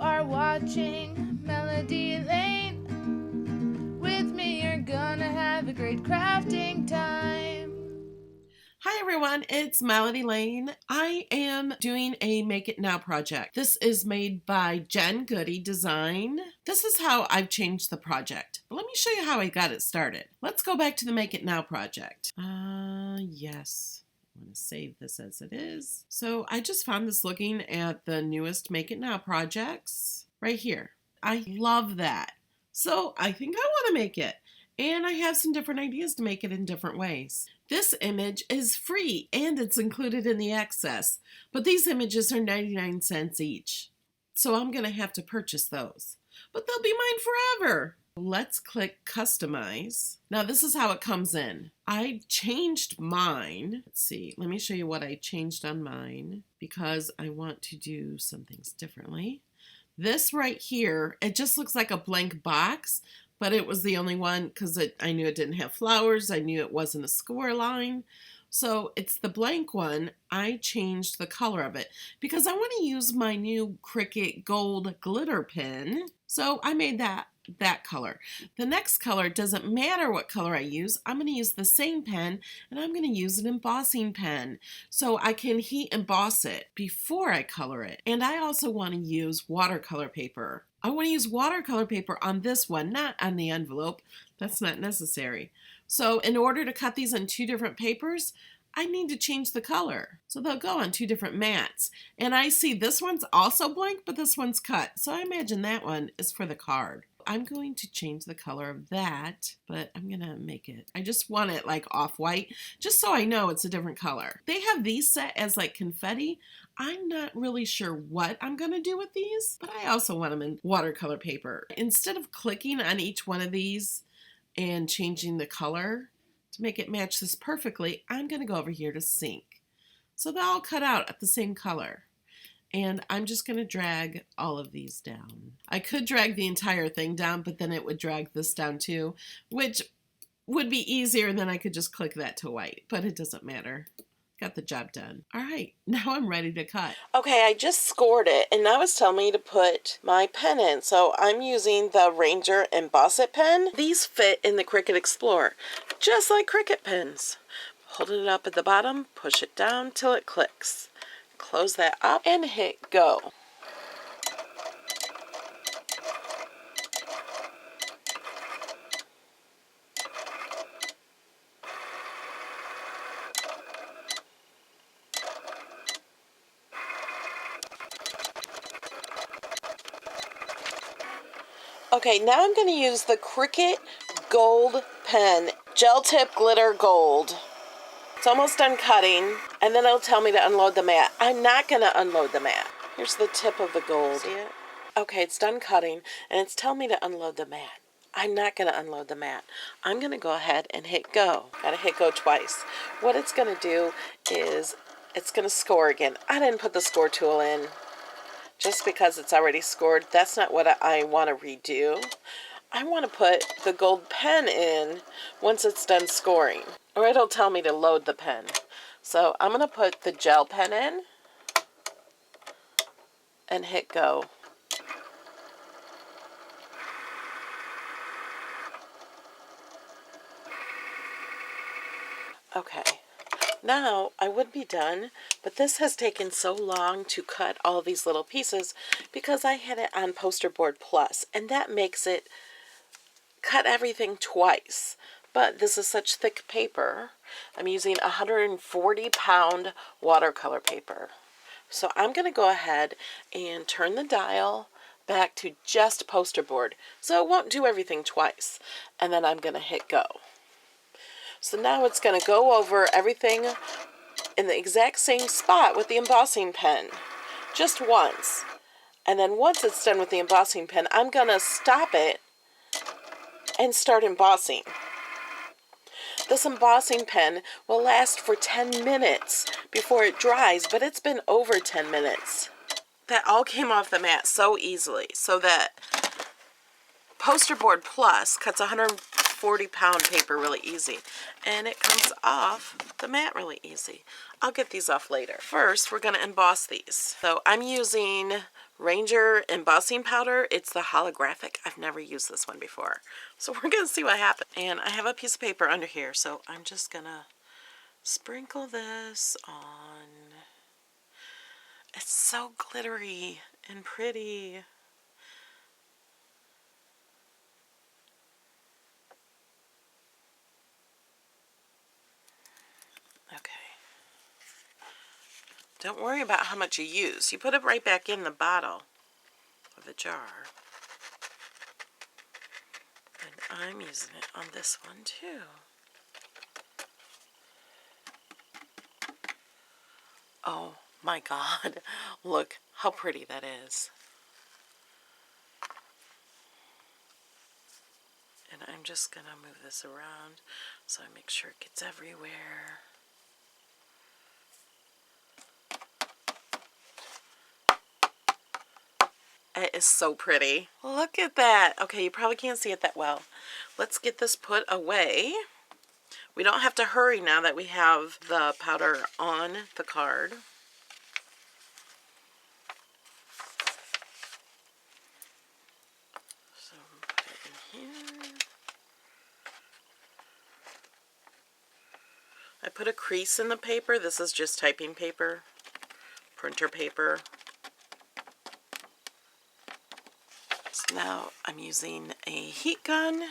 are watching Melody Lane. With me, you're gonna have a great crafting time. Hi everyone, it's Melody Lane. I am doing a Make It Now project. This is made by Jen Goody Design. This is how I've changed the project. But let me show you how I got it started. Let's go back to the Make It Now project. Yes. I'm going to save this as it is. So I just found this looking at the newest Make It Now projects right here. I love that. So I think I want to make it. And I have some different ideas to make it in different ways. This image is free and it's included in the access, but these images are 99 cents each. So I'm going to have to purchase those, but they'll be mine forever. Let's click customize. Now this is how it comes in. I changed mine. Let's see, let me show you what I changed on mine because I want to do some things differently. This right here, it just looks like a blank box, but it was the only one because I knew it didn't have flowers. I knew it wasn't a score line. So it's the blank one. I changed the color of it because I want to use my new Cricut gold glitter pen. So I made that color. The next color, doesn't matter what color I use, I'm going to use the same pen and I'm going to use an embossing pen so I can heat emboss it before I color it. And I also want to use watercolor paper. I want to use watercolor paper on this one, not on the envelope. That's not necessary. So in order to cut these on two different papers, I need to change the color. So they'll go on two different mats. And I see this one's also blank, but this one's cut. So I imagine that one is for the card. I'm going to change the color of that, but I'm going to make it. I just want it like off-white, just so I know it's a different color. They have these set as like confetti. I'm not really sure what I'm going to do with these, but I also want them in watercolor paper. Instead of clicking on each one of these and changing the color to make it match this perfectly, I'm going to go over here to sync. So they're all cut out at the same color. And I'm just going to drag all of these down. I could drag the entire thing down, but then it would drag this down too, which would be easier, and then I could just click that to white, but it doesn't matter. Got the job done. All right, now I'm ready to cut. Okay, I just scored it, and now it's telling me to put my pen in. So I'm using the Ranger Emboss It pen. These fit in the Cricut Explorer, just like Cricut pens. Hold it up at the bottom, push it down till it clicks. Close that up and hit go. Okay, now I'm going to use the Cricut Gold pen, gel tip glitter gold. It's almost done cutting, and then it'll tell me to unload the mat. I'm not going to unload the mat. Here's the tip of the gold. See it? Okay, it's done cutting, and it's telling me to unload the mat. I'm not going to unload the mat. I'm going to go ahead and hit go. Got to hit go twice. What it's going to do is it's going to score again. I didn't put the score tool in just because it's already scored. That's not what I want to redo. I want to put the gold pen in once it's done scoring, or it'll tell me to load the pen. So I'm going to put the gel pen in and hit go. Okay, now I would be done, but this has taken so long to cut all these little pieces because I had it on Poster Board Plus, and that makes it cut everything twice. But this is such thick paper. I'm using 140-pound watercolor paper. So I'm going to go ahead and turn the dial back to just poster board so it won't do everything twice. And then I'm going to hit go. So now it's going to go over everything in the exact same spot with the embossing pen, just once. And then once it's done with the embossing pen, I'm going to stop it and start embossing. This embossing pen will last for 10 minutes before it dries, but it's been over 10 minutes. That all came off the mat so easily. So that Poster Board Plus cuts 140-pound paper really easy, and it comes off the mat really easy. I'll get these off later. First, we're going to emboss these. So I'm using Ranger embossing powder. It's the holographic. I've never used this one before. So we're going to see what happens. And I have a piece of paper under here, so I'm just going to sprinkle this on. It's so glittery and pretty. Okay. Don't worry about how much you use. You put it right back in the bottle of the jar. And I'm using it on this one too. Oh my God, look how pretty that is. And I'm just gonna move this around so I make sure it gets everywhere. It is so pretty. Look at that. Okay, you probably can't see it that well. Let's get this put away. We don't have to hurry now that we have the powder on the card. So put it in here. I put a crease in the paper. This is just typing paper, printer paper. So now I'm using a heat gun.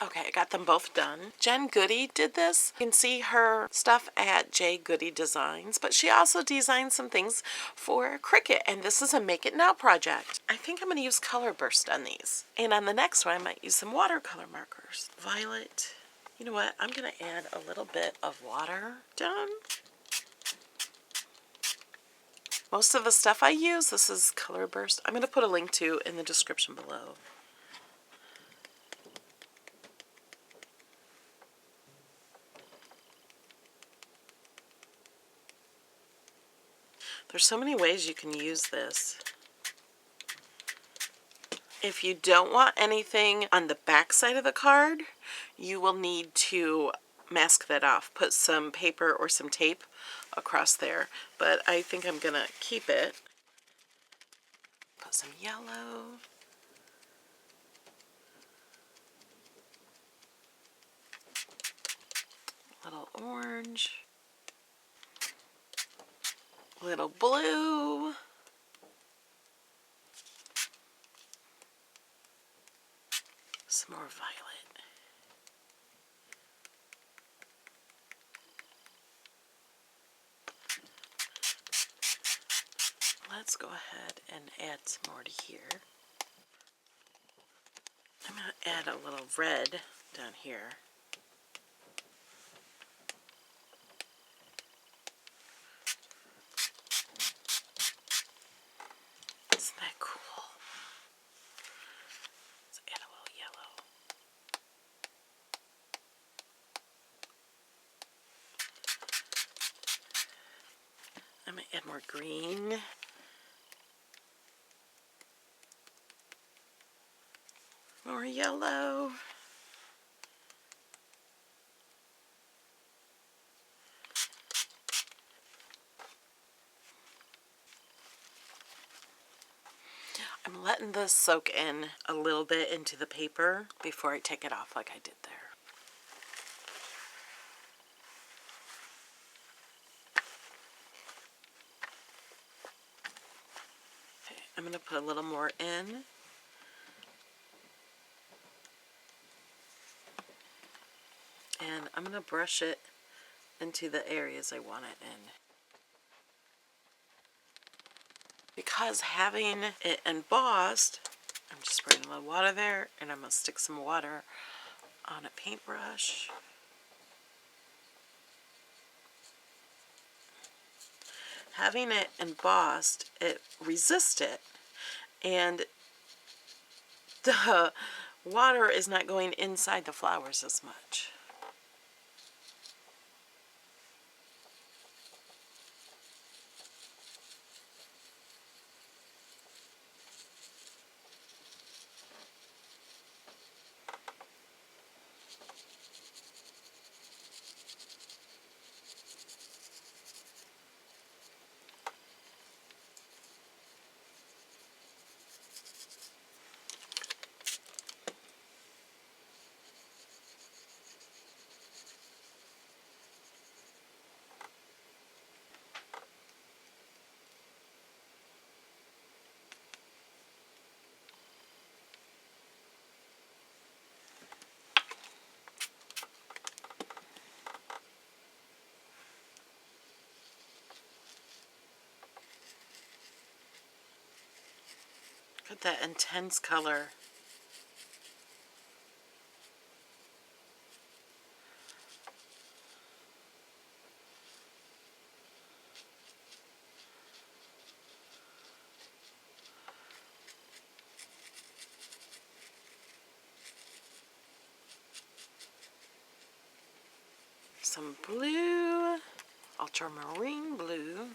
Okay, I got them both done. Jen Goody did this. You can see her stuff at J Goody Designs, but she also designed some things for Cricut, and this is a Make It Now project. I think I'm going to use color burst on these. And on the next one, I might use some watercolor markers. Violet. You know what? I'm going to add a little bit of water. Done. Most of the stuff I use, this is color burst. I'm going to put a link to in the description below. There's so many ways you can use this. If you don't want anything on the back side of the card, you will need to mask that off. Put some paper or some tape across there. But I think I'm going to keep it. Put some yellow. Little orange. Little blue. Some more violet. Let's go ahead and add some more to here. I'm going to add a little red down here. Isn't that cool? Let's add a little yellow. I'm going to add more green. More yellow. I'm letting this soak in a little bit into the paper before I take it off like I did there. Okay, I'm going to put a little more in. And I'm going to brush it into the areas I want it in. Because having it embossed, I'm just spraying a little water there, and I'm going to stick some water on a paintbrush. Having it embossed, it resists it, and the water is not going inside the flowers as much. with that intense color. Some blue, ultramarine blue.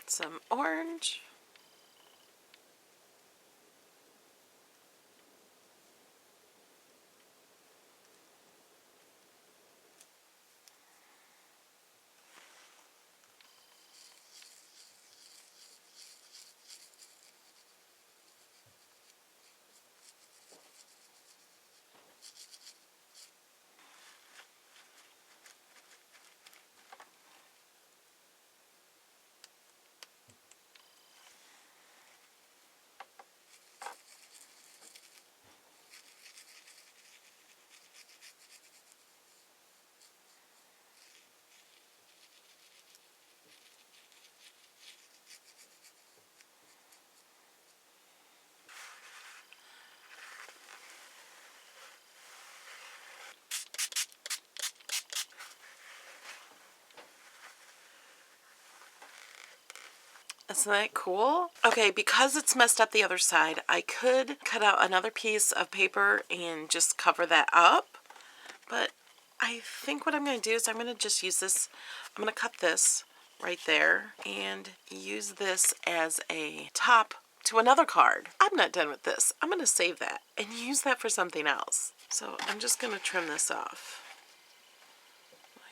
Some orange. Isn't that cool? Okay, because it's messed up the other side, I could cut out another piece of paper and just cover that up. But I think what I'm going to do is I'm going to just use this. I'm going to cut this right there and use this as a top to another card. I'm not done with this. I'm going to save that and use that for something else. So I'm just going to trim this off.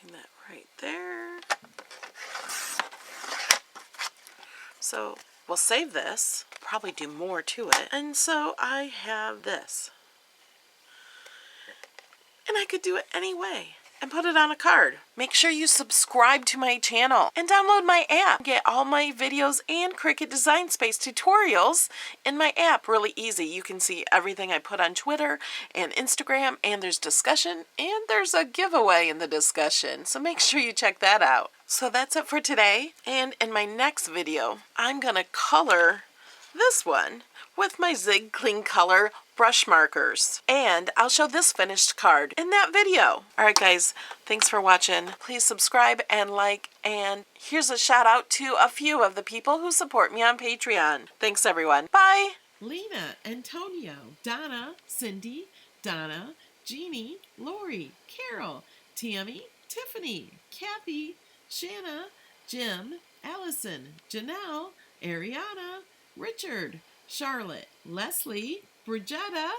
Line that right there. So we'll save this, probably do more to it. And so I have this. And I could do it any way and put it on a card. Make sure you subscribe to my channel and download my app. Get all my videos and Cricut Design Space tutorials in my app. Really easy. You can see everything I put on Twitter and Instagram, and there's discussion, and there's a giveaway in the discussion. So make sure you check that out. So that's it for today. And in my next video, I'm going to color this one with my Zig Clean Color brush markers. And I'll show this finished card in that video. Alright guys, thanks for watching. Please subscribe and like, and here's a shout out to a few of the people who support me on Patreon. Thanks everyone. Bye! Lena, Antonio, Donna, Cindy, Donna, Jeannie, Lori, Carol, Tammy, Tiffany, Kathy, Shanna, Jim, Allison, Janelle, Ariana, Richard, Charlotte, Leslie, Bridgetta,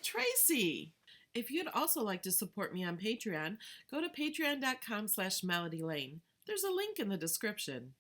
Tracy. If you'd also like to support me on Patreon, go to patreon.com/melodylane. There's a link in the description.